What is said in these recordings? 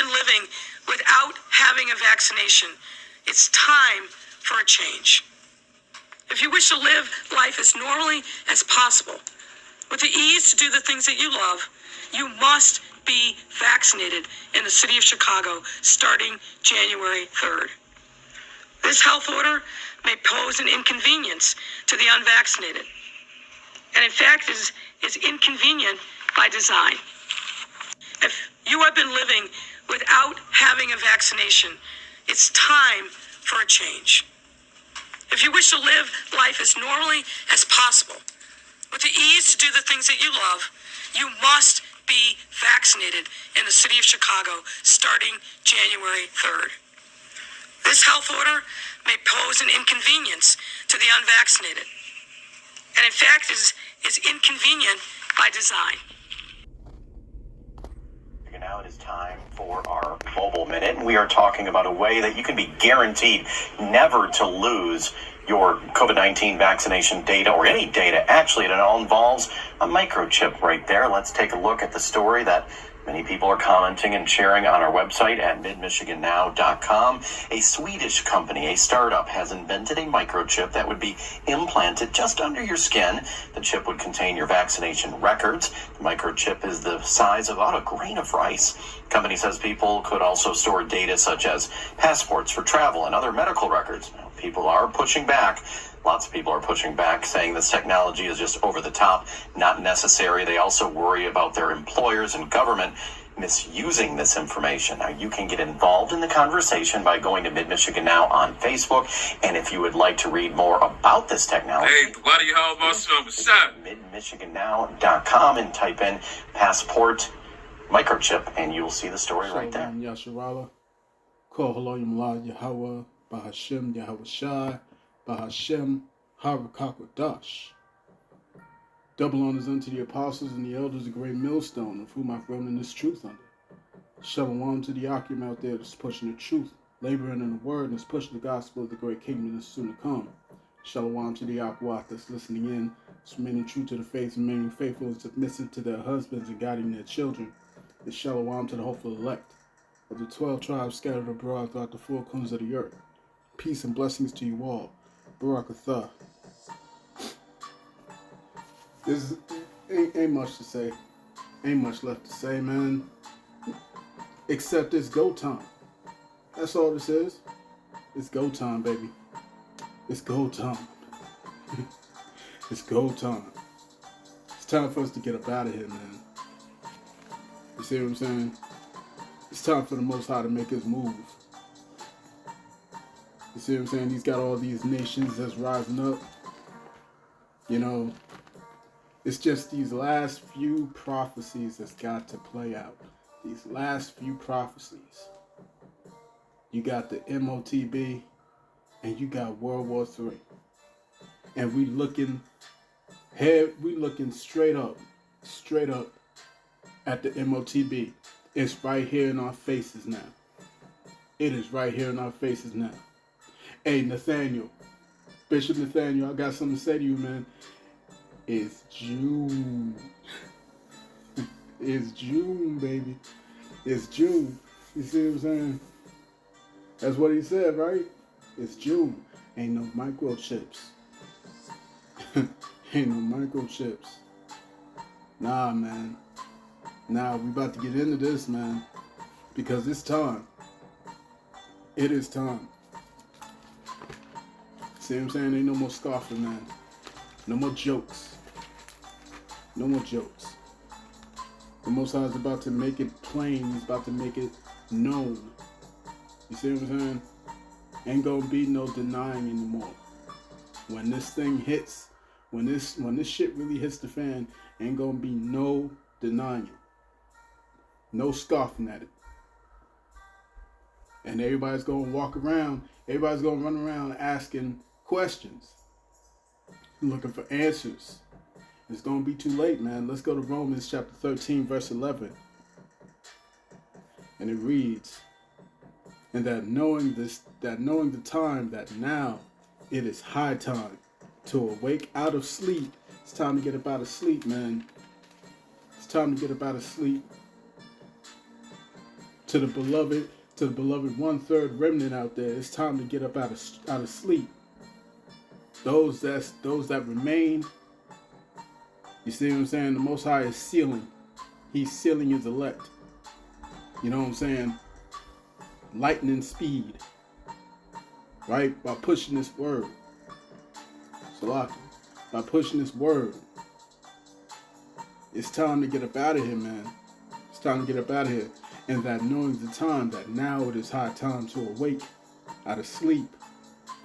been living without having a vaccination, it's time for a change. If you wish to live life as normally as possible, with the ease to do the things that you love, you must be vaccinated in the city of Chicago starting January 3rd. This health order may pose an inconvenience to the unvaccinated, and in fact is inconvenient by design. If you have been living without having a vaccination, it's time for a change. If you wish to live life as normally as possible, with the ease to do the things that you love, you must be vaccinated in the city of Chicago starting January 3rd. This health order may pose an inconvenience to the unvaccinated, and in fact is inconvenient by design. Now it is time for our Mobile Minute, and we are talking about a way that you can be guaranteed never to lose your COVID-19 vaccination data, or any data. Actually, it all involves a microchip right there. Let's take a look at the story that many people are commenting and sharing on our website at midmichigannow.com. A Swedish company, a startup, has invented a microchip that would be implanted just under your skin. The chip would contain your vaccination records. The microchip is the size of about a grain of rice. The company says people could also store data such as passports for travel and other medical records. Now, people are pushing back. Lots of people are pushing back, saying this technology is just over the top, not necessary. They also worry about their employers and government misusing this information. Now, you can get involved in the conversation by going to Mid-Michigan Now on Facebook. And if you would like to read more about this technology, Yahawah Bahashem midmichigannow.com and type in passport microchip, and you'll see the story right there. Yahawah Bahashem Yahawashi. Bahashem Yahawadah. Double honors unto the apostles and the elders, a great millstone, of whom I've grown in this truth under. Shalom to the Akim out there that's pushing the truth, laboring in the word, and is pushing the gospel of the great kingdom that's soon to come. Shalom to the Akwat that's listening in, remaining true to the faith, remaining faithful and submissive to their husbands and guiding their children. And shalom to the hopeful elect of the 12 tribes scattered abroad throughout the four corners of the earth. Peace and blessings to you all. Barakatha. This ain't much to say. Ain't much left to say, man. Except it's go time. That's all this is. It's go time, baby. It's go time. It's go time. It's time for us to get up out of here, man. You see what I'm saying? It's time for the Most High to make his move. You see what I'm saying? He's got all these nations that's rising up. You know, it's just these last few prophecies that's got to play out. These last few prophecies. You got the MOTB and you got World War III. And we looking straight up at the MOTB. It's right here in our faces now. It is right here in our faces now. Hey, Nathaniel, Bishop Nathaniel, I got something to say to you, man. It's June. It's June, baby. It's June. You see what I'm saying? That's what he said, right? It's June. Ain't no microchips. Ain't no microchips. Nah, man. Nah, we about to get into this, man. Because it's time. It is time. See what I'm saying? Ain't no more scoffing, man. No more jokes. No more jokes. The Most High is about to make it plain. He's about to make it known. You see what I'm saying? Ain't gonna be no denying anymore. When this thing hits, when this shit really hits the fan, ain't gonna be no denying it. No scoffing at it. And everybody's gonna walk around, everybody's gonna run around asking questions, looking for answers. It's gonna be too late, man. Let's go to Romans chapter 13, verse 11. And it reads, and that knowing the time, that now it is high time to awake out of sleep. It's time to get up out of sleep, man. It's time to get up out of sleep. To the beloved 1/3 remnant out there, it's time to get up out of sleep. Those that remain, you see what I'm saying? The Most High is sealing. He's sealing his elect. You know what I'm saying? Lightning speed. Right? By pushing this word. Salaki. By pushing this word. It's time to get up out of here, man. It's time to get up out of here. And that knowing the time, that now it is high time to awake out of sleep.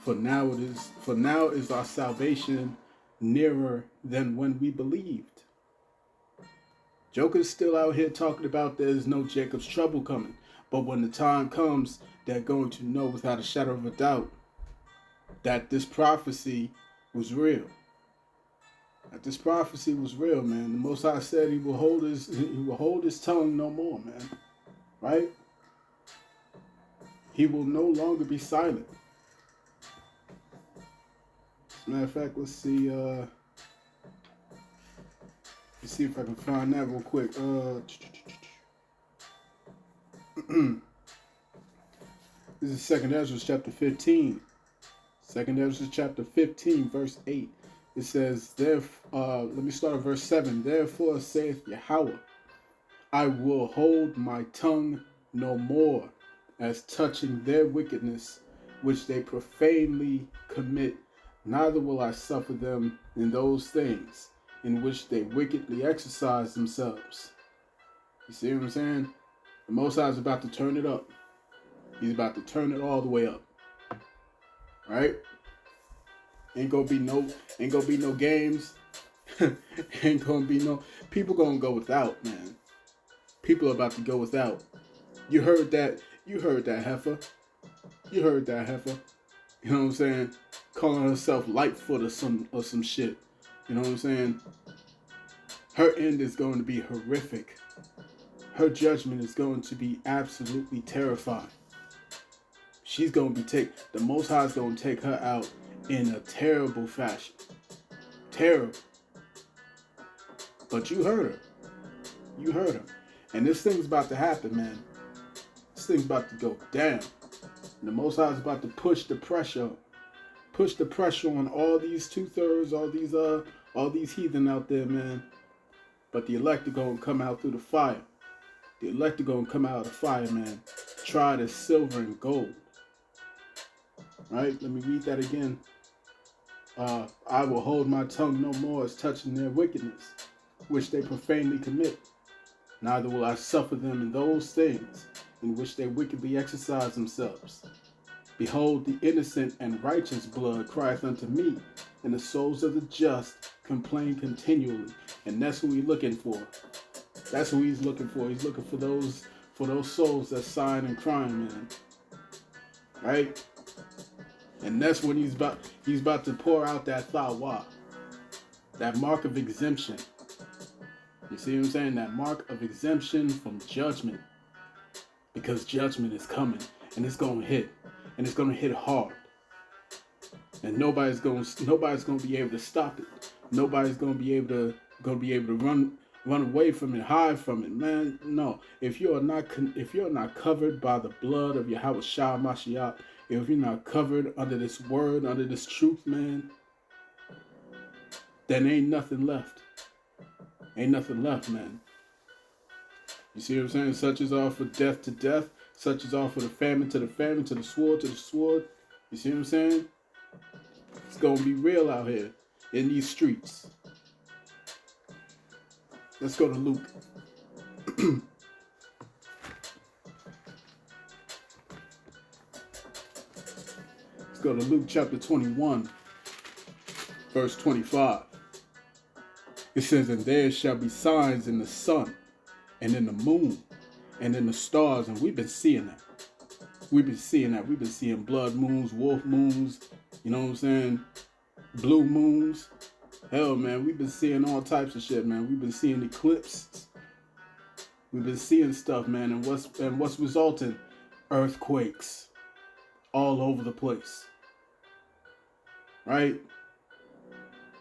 For now is our salvation nearer than when we believed. Joker's still out here talking about there's no Jacob's trouble coming. But when the time comes, they're going to know without a shadow of a doubt that this prophecy was real. That this prophecy was real, man. The Most High said he will hold his tongue no more, man. Right? He will no longer be silent. As a matter of fact, let's see if I can find that real quick. This is 2nd Ezra chapter 15. 2nd Ezra chapter 15, verse 8. It says, let me start at verse 7. Therefore saith Yahawah, I will hold my tongue no more as touching their wickedness, which they profanely commit, neither will I suffer them in those things in which they wickedly exercise themselves. You see what I'm saying? The Most High is about to turn it up. He's about to turn it all the way up. Right? Ain't gonna be no games. Ain't gonna be no people gonna go without, man. People are about to go without. You heard that heifer. You heard that heifer. You know what I'm saying? Calling herself Lightfoot or some shit. You know what I'm saying? Her end is going to be horrific. Her judgment is going to be absolutely terrifying. She's going to be the Most High is going to take her out in a terrible fashion. Terrible. But you heard her. You heard her. And this thing's about to happen, man. This thing's about to go down. And the Most High is about to push the pressure. Push the pressure on all these 2/3, all these heathen out there, man. But the elect are going to come out through the fire. The elect are going to come out of the fire, man. Tried as silver and gold. Right? Let me read that again. I will hold my tongue no more as touching their wickedness, which they profanely commit. Neither will I suffer them in those things in which they wickedly exercise themselves. Behold, the innocent and righteous blood crieth unto me, and the souls of the just complain continually. And that's who he's looking for. That's who he's looking for. He's looking for those souls that sighing and crying, man. Right? And that's when he's about to pour out that thawah, that mark of exemption. You see what I'm saying? That mark of exemption from judgment. Because judgment is coming, and it's going to hit. And it's going to hit hard. And nobody's going to be able to stop it. Nobody's going to be able to run away from it, hide from it, man. No, if you're not covered by the blood of Yahawah Mashiach, if you're not covered under this word, under this truth, man, then ain't nothing left. Ain't nothing left, man. You see what I'm saying? Such is all for death to death. Such is all for the famine to the famine, to the sword to the sword. You see what I'm saying? It's going to be real out here in these streets. Let's go to Luke. Let's go to Luke chapter 21, verse 25. It says, and there shall be signs in the sun and in the moon and in the stars. And we've been seeing that. We've been seeing blood moons, wolf moons, you know what I'm saying? Blue moons. Hell, man, we've been seeing all types of shit, man. We've been seeing eclipses. We've been seeing stuff, man. And what's resulting? Earthquakes all over the place. Right?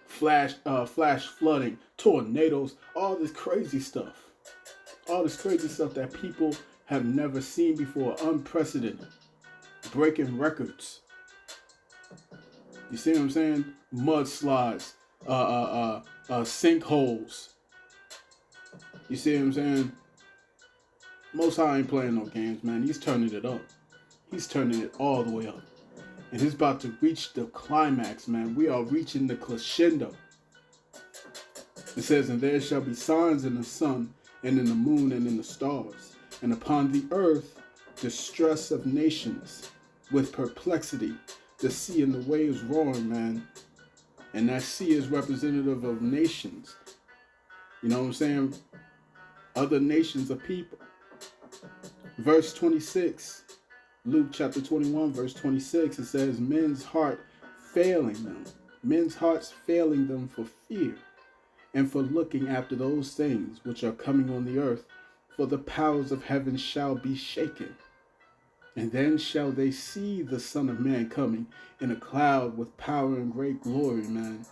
Flash flooding, tornadoes, all this crazy stuff. All this crazy stuff that people have never seen before, unprecedented, breaking records. You see what I'm saying? Mudslides, sinkholes. You see what I'm saying? Most High ain't playing no games, man. He's turning it up. He's turning it all the way up. And he's about to reach the climax, man. We are reaching the crescendo. It says, and there shall be signs in the sun, and in the moon, and in the stars. And upon the earth, distress of nations, with perplexity. The sea and the waves roaring, man. And that sea is representative of nations. You know what I'm saying? Other nations of people. Verse 26, Luke chapter 21, verse 26, it says, men's hearts failing them for fear, and for looking after those things which are coming on the earth, for the powers of heaven shall be shaken. And then shall they see the Son of Man coming in a cloud with power and great glory, man.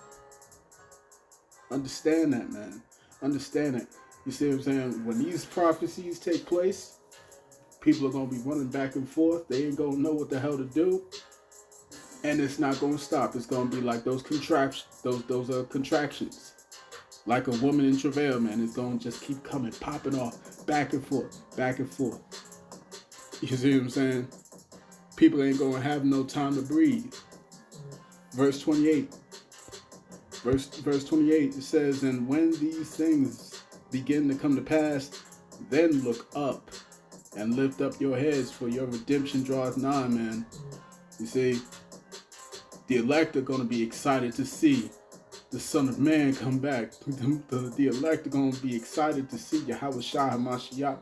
Understand that, man. Understand it. You see what I'm saying? When these prophecies take place, people are going to be running back and forth. They ain't going to know what the hell to do. And it's not going to stop. It's going to be like those contractions. Like a woman in travail, man. It's going to just keep coming, popping off, back and forth, back and forth. You see what I'm saying? People ain't going to have no time to breathe. Verse 28. Verse 28, it says, and when these things begin to come to pass, then look up and lift up your heads, for your redemption draweth nigh, man. You see, the elect are going to be excited to see the Son of Man come back. The elect are going to be excited to see Yahawah Bahashem.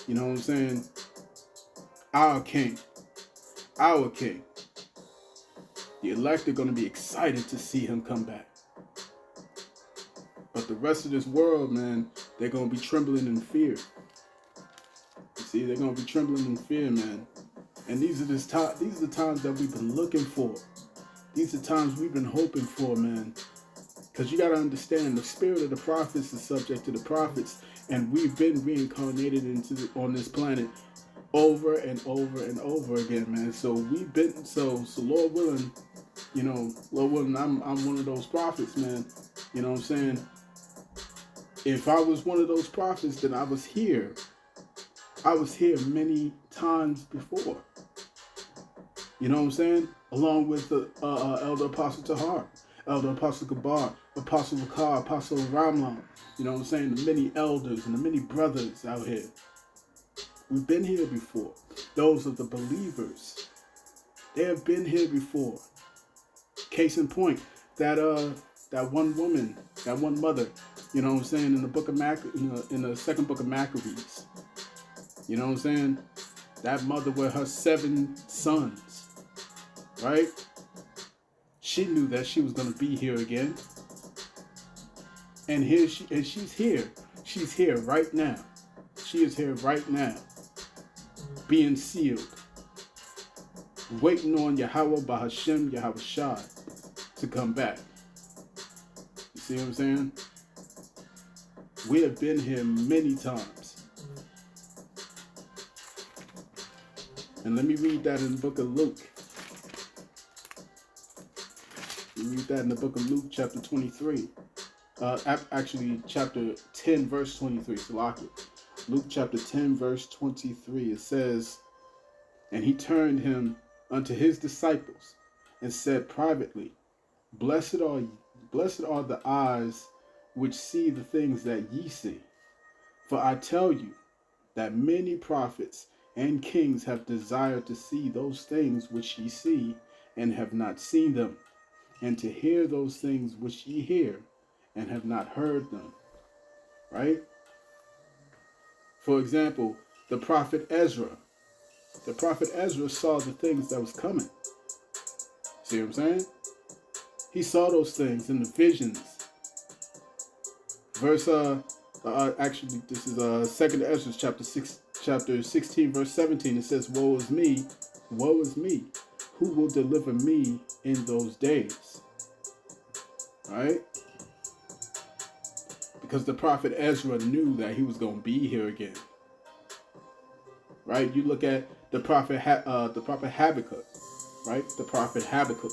You know what I'm saying? Our King. Our King. The elect are going to be excited to see him come back. But the rest of this world, man, they're going to be trembling in fear. You see, they're going to be trembling in fear, man. And these are the times that we've been looking for. These are times we've been hoping for, man. Because you got to understand, the spirit of the prophets is subject to the prophets. And we've been reincarnated on this planet over and over and over again, man. So we've been, so Lord willing, you know, Lord willing, I'm one of those prophets, man. You know what I'm saying? If I was one of those prophets, then I was here. I was here many times before. You know what I'm saying? Along with the Elder Apostle Tahar, Elder Apostle Gabar, Apostle Wakar, Apostle Ramlan. You know what I'm saying? The many elders and the many brothers out here. We've been here before. Those of the believers. They have been here before. Case in point, that one woman, that one mother, you know what I'm saying, in the book of in the second book of Maccabees. You know what I'm saying? That mother with her 7 sons, right? She knew that she was going to be here again. And she's here. She's here right now. She is here right now, being sealed, waiting on Yahawah Bahashem Yahawashi to come back. You see what I'm saying? We have been here many times. And let me read that in the book of Luke. Let me read that in the book of Luke, chapter 23. Actually, chapter 10, verse 23. Salaki. Luke chapter 10, verse 23. It says, and he turned him unto his disciples and said privately, Blessed are the eyes which see the things that ye see. For I tell you that many prophets and kings have desired to see those things which ye see, and have not seen them, and to hear those things which ye hear, and have not heard them. Right? For example, the prophet Ezra. The prophet Ezra saw the things that was coming. See what I'm saying? He saw those things in the visions. Verse, actually, this is 2nd Ezra, chapter 16, verse 17. It says, woe is me, who will deliver me in those days? Right? Because the prophet Ezra knew that he was going to be here again. right? You look at the prophet Habakkuk, right? The prophet Habakkuk.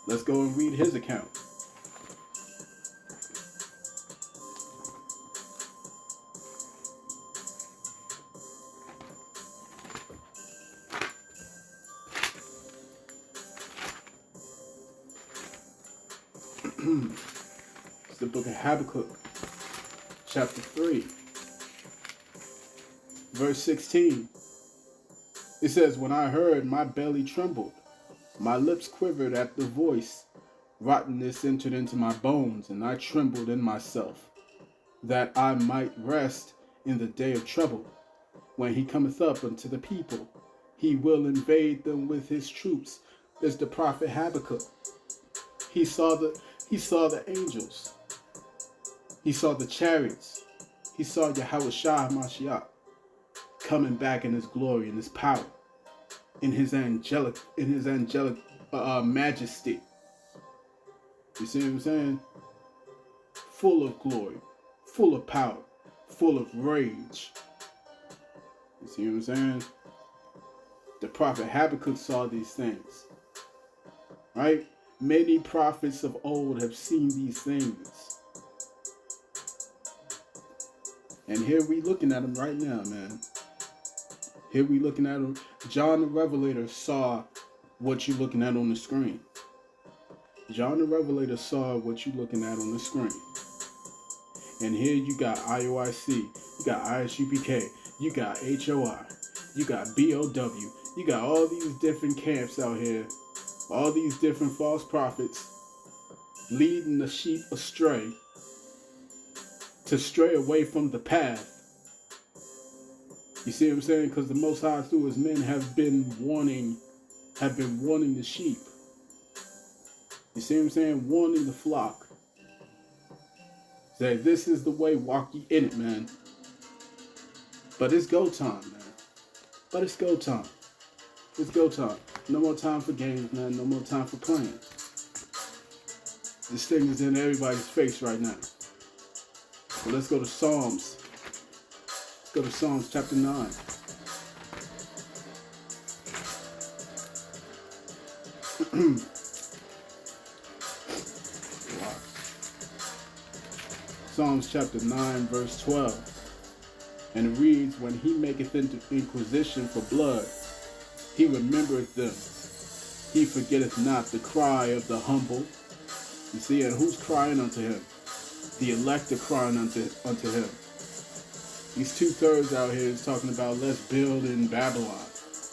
Let's go and read his account. It's the book of Habakkuk, chapter 3, verse 16. It says, when I heard, my belly trembled, my lips quivered at the voice. Rottenness entered into my bones, and I trembled in myself, that I might rest in the day of trouble. When he cometh up unto the people, he will invade them with his troops. There's the prophet Habakkuk. He saw the angels. He saw the chariots. He saw Yahawah Mashiach coming back in his glory, in his power, in his angelic majesty. You see what I'm saying? Full of glory, full of power, full of rage. You see what I'm saying? The prophet Habakkuk saw these things, right? Many prophets of old have seen these things. And here we looking at them right now, man. Here we looking at them. John the Revelator saw what you're looking at on the screen. John the Revelator saw what you're looking at on the screen. And here you got IOIC, you got ISUPK, you got HOI, you got BOW, you got all these different camps out here, all these different false prophets leading the sheep astray, to stray away from the path. You see what I'm saying? Because the Most High through his men have been warning the sheep. You see what I'm saying? Warning the flock. Say, this is the way, walk ye in it, man. But it's go time, man. But it's go time. It's go time. No more time for games, man. No more time for playing. This thing is in everybody's face right now. So let's go to Psalms. Let's go to Psalms chapter 9. Psalms chapter 9, verse 12. And it reads, when he maketh inquisition for blood, he remembereth them. He forgetteth not the cry of the humble. You see, and who's crying unto him? The elect are crying unto him. These 2/3 out here is talking about let's build in Babylon.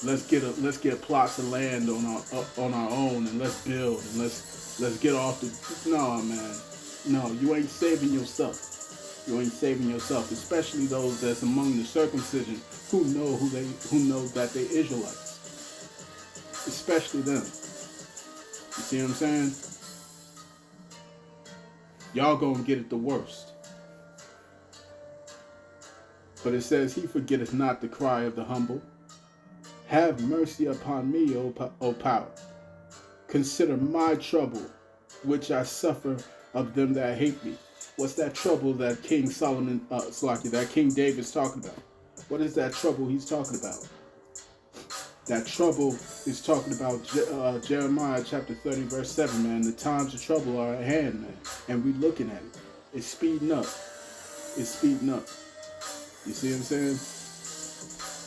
Let's get plots of land on our own, and let's build, and let's get off the. No, man, no, you ain't saving yourself. You ain't saving yourself, especially those that's among the circumcision who know that they Israelites. Especially them. You see what I'm saying? Y'all gonna get it the worst. But it says, he forgetteth not the cry of the humble. Have mercy upon me, O power. Consider my trouble, which I suffer of them that hate me. What's that trouble that King Solomon, that King David's talking about? What is that trouble he's talking about? That trouble is talking about Jeremiah chapter 30, verse 7, man. The times of trouble are at hand, man. And we looking at it. It's speeding up. It's speeding up. You see what I'm saying?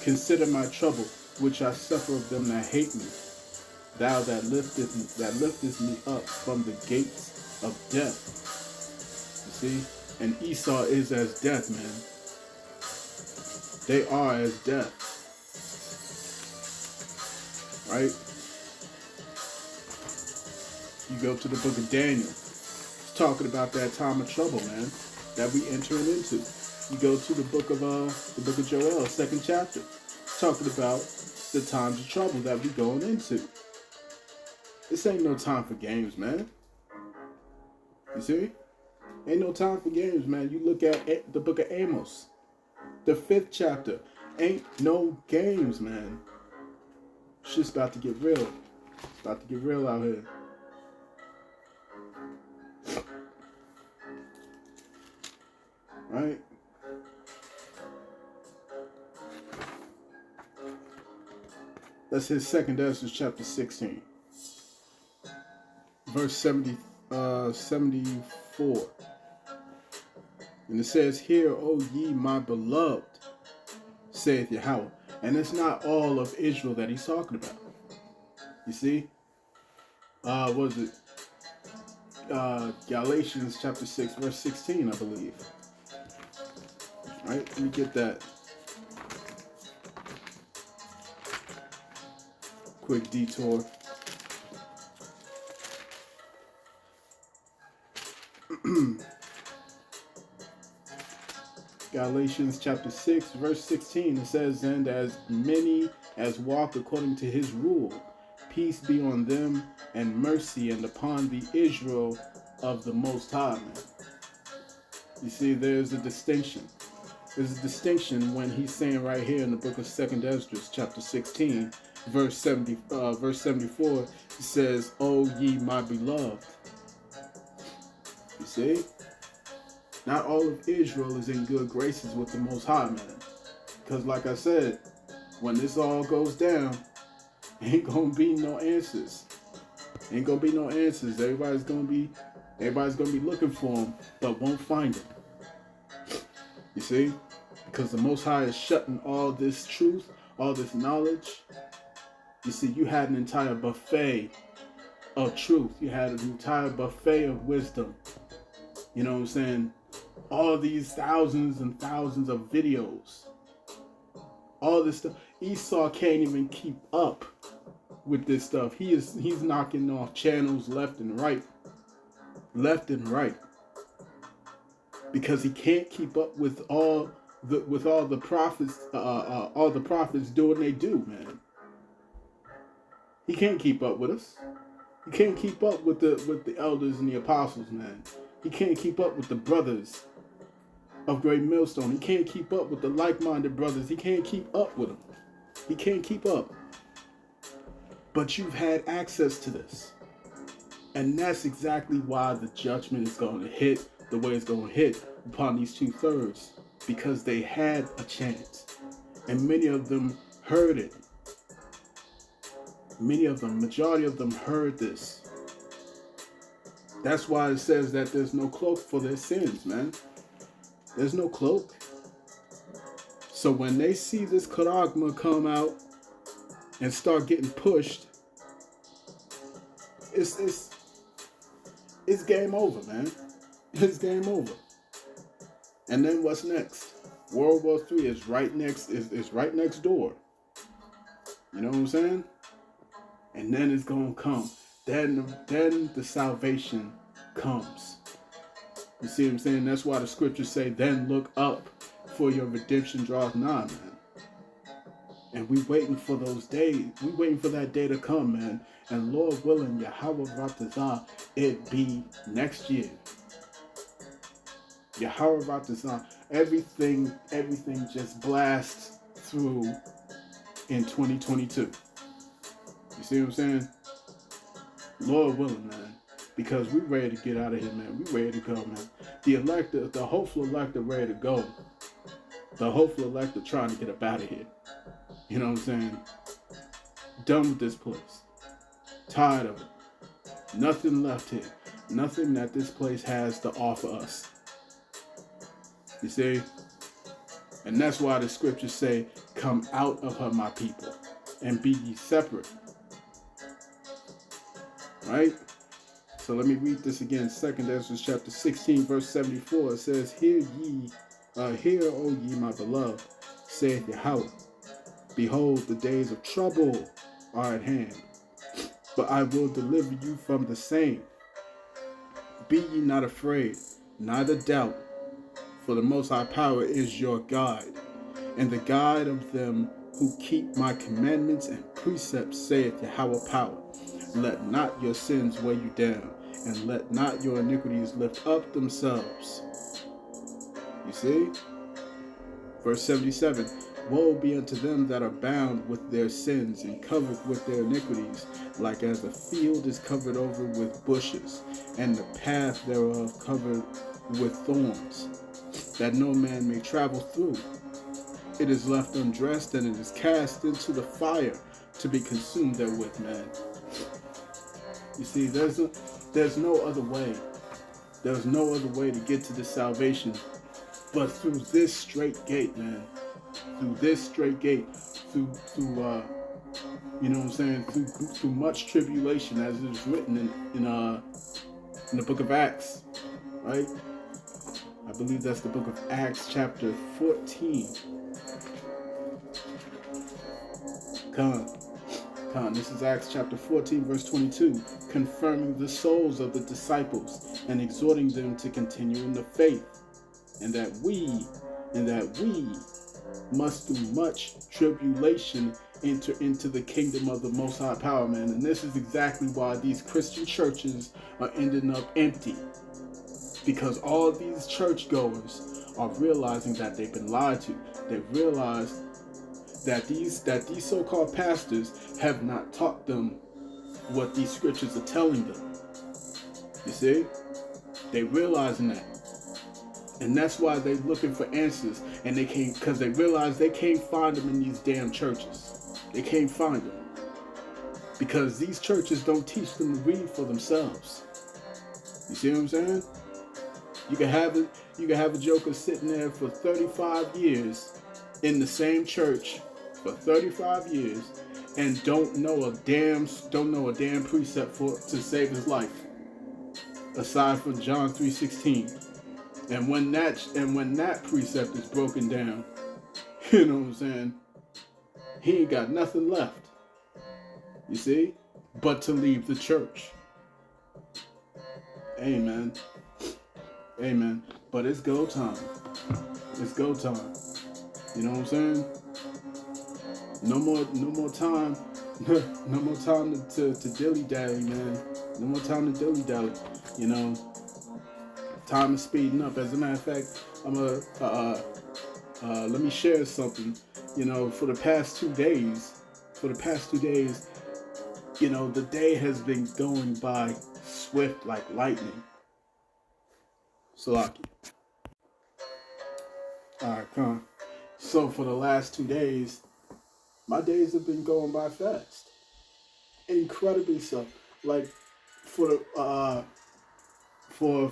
Consider my trouble, which I suffer of them that hate me. Thou that liftest me up from the gates of death. You see? And Esau is as death, man. They are as death. Right? You go to the book of Daniel. It's talking about that time of trouble, man, that we entering into. You go to the book of Joel, 2nd chapter, talking about the times of trouble that we going into. This ain't no time for games, man. You see? Ain't no time for games, man. You look at the book of Amos, the 5th chapter. Ain't no games, man. Shit's about to get real. It's about to get real out here. Right? Let's hit 2 Ezra chapter 16. Verse 74. And it says, "Hear, O ye my beloved, saith Yahawah." And it's not all of Israel that he's talking about. You see? What is it? Galatians chapter 6, verse 16, I believe. Right? Let me get that. Quick detour. Galatians chapter 6, verse 16, it says, "And as many as walk according to his rule, peace be on them, and mercy, and upon the Israel of the Most High." Man. You see, there's a distinction. There's a distinction when he's saying right here in the book of 2 Ezra, chapter 16, verse 74, it says, "O ye my beloved." You see? Not all of Israel is in good graces with the Most High, man. Because like I said, when this all goes down, ain't gonna be no answers. Ain't gonna be no answers. Everybody's gonna be looking for them, but won't find them. You see? Because the Most High is shutting all this truth, all this knowledge. You see, you had an entire buffet of truth. You had an entire buffet of wisdom. You know what I'm saying? All these thousands and thousands of videos. All this stuff. Esau can't even keep up with this stuff. He's knocking off channels left and right. Left and right. Because he can't keep up with all the prophets doing they do, man. He can't keep up with us. He can't keep up with the elders and the apostles, man. He can't keep up with the brothers of Great Millstone. He can't keep up with the like-minded brothers. He can't keep up with them. He can't keep up. But you've had access to this. And that's exactly why the judgment is going to hit the way it's going to hit upon these 2/3. Because they had a chance. And many of them heard it. Many of them, majority of them heard this. That's why it says that there's no cloak for their sins, man. There's no cloak. So when they see this charagma come out and start getting pushed, it's game over, man. It's game over. And then what's next? World War III is right next. Is right next door. You know what I'm saying? And then it's gonna come. Then the salvation comes. You see what I'm saying? That's why the scriptures say, "Then look up, for your redemption draws nigh," man. And we waiting for those days. We waiting for that day to come, man. And Lord willing, Yahawah, it be next year. Yahawah, everything just blasts through in 2022. You see what I'm saying? Lord willing, man. Because we ready to get out of here, man. We ready to go, man. The hopeful elect are ready to go. The hopeful elect are trying to get up out of here. You know what I'm saying? Done with this place. Tired of it. Nothing left here. Nothing that this place has to offer us. You see? And that's why the scriptures say, "Come out of her, my people, and be ye separate." Right? So let me read this again. 2 Ezra chapter 16, verse 74. It says, Hear, O ye, my beloved, saith Yahawah. Behold, the days of trouble are at hand, but I will deliver you from the same. Be ye not afraid, neither doubt, for the Most High power is your guide, and the guide of them who keep my commandments and precepts, saith Yahawah power. Let not your sins weigh you down, and let not your iniquities lift up themselves. You see? Verse 77. Woe be unto them that are bound with their sins and covered with their iniquities, like as a field is covered over with bushes, and the path thereof covered with thorns, that no man may travel through. It is left undressed, and it is cast into the fire. to be consumed therewith, man. You see, there's no other way. There's no other way to get to this salvation but through this straight gate, man. Through this straight gate, through you know what I'm saying, through much tribulation, as it is written in the book of Acts, right? I believe that's the book of Acts, chapter 14. This is Acts chapter 14, verse 22, confirming the souls of the disciples and exhorting them to continue in the faith, and that we must through much tribulation enter into the kingdom of the Most High Power, man. And this is exactly why these Christian churches are ending up empty, because all these churchgoers are realizing that they've been lied to. They realize that these so-called pastors have not taught them what these scriptures are telling them. You see? They realizing that. And that's why they're looking for answers. And they can't, because they realize they can't find them in these damn churches. They can't find them. Because these churches don't teach them to read for themselves. You see what I'm saying? You can have a joker sitting there for 35 years in the same church for 35 years and don't know a damn precept to save his life, aside from John 3:16. And when that precept is broken down, you know what I'm saying, he ain't got nothing left, you see, but to leave the church. Amen. Amen. But it's go time. It's go time. You know what I'm saying? No more time. No more time to dilly-dally, man. No more time to dilly-dally. You know, time is speeding up. As a matter of fact, let me share something. You know, for the past 2 days, you know, the day has been going by swift like lightning. Salaki. Alright, come on. So for the last 2 days, my days have been going by fast. Incredibly so. Like for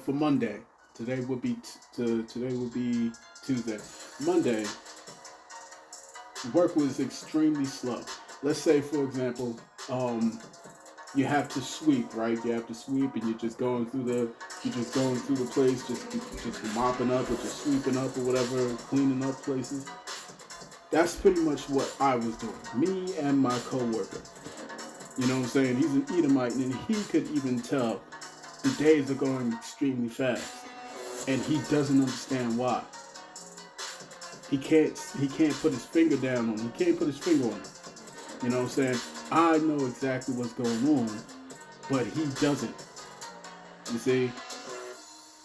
Monday. Today would be Tuesday. Monday, work was extremely slow. Let's say, for example, you have to sweep, right? You have to sweep, and you're just going through the place, just mopping up or just sweeping up or whatever, cleaning up places. That's pretty much what I was doing. Me and my coworker. You know what I'm saying? He's an Edomite, and he could even tell the days are going extremely fast, and he doesn't understand why. He can't put his finger down on it. He can't put his finger on it. You know what I'm saying? I know exactly what's going on, but he doesn't. You see?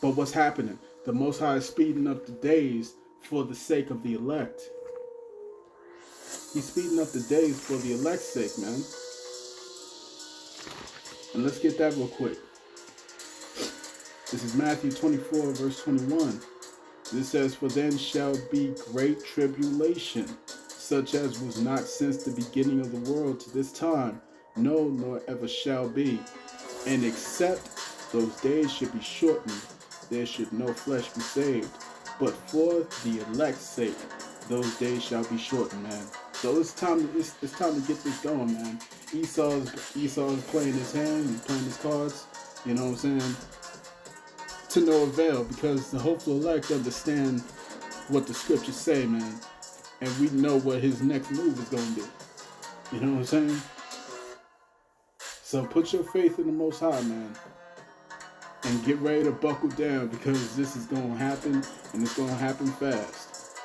But what's happening? The Most High is speeding up the days for the sake of the elect. He's speeding up the days for the elect's sake, man. And let's get that real quick. This is Matthew 24, verse 21. This says, "For then shall be great tribulation, such as was not since the beginning of the world to this time, no, nor ever shall be. And except those days should be shortened, there should no flesh be saved. But for the elect's sake, those days shall be shortened," man. So it's time to get this going, man. Esau's playing his hand, he's playing his cards, you know what I'm saying? To no avail, because the hopeful elect understand what the scriptures say, man. And we know what his next move is going to be. You know what I'm saying? So put your faith in the Most High, man. And get ready to buckle down, because this is going to happen, and it's going to happen fast.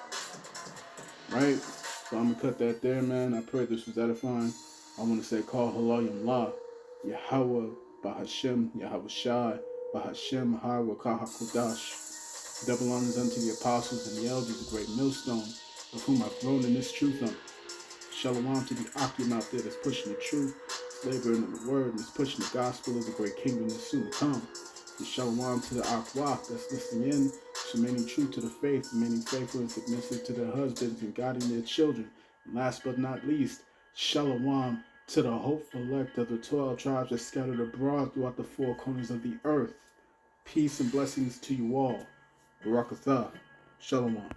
Right? So I'm going to cut that there, man. I pray this was edifying. I want to say, call Halayim La, Yahawah Bahashem Yahawashi, Bahashem Hakodash. Double honors unto the apostles and the elders, a great millstone, of whom I've grown in this truth on. Shalom to the Akim out there that's pushing the truth, laboring in the word, and is pushing the gospel of the great kingdom that's soon to come. And shalom to the Akwah that's listening in, remaining true to the faith, remaining faithful and submissive to their husbands and guiding their children. And last but not least, Shalom to the hopeful elect of the 12 tribes that scattered abroad throughout the four corners of the earth. Peace and blessings to you all. Barakatah. Shalom.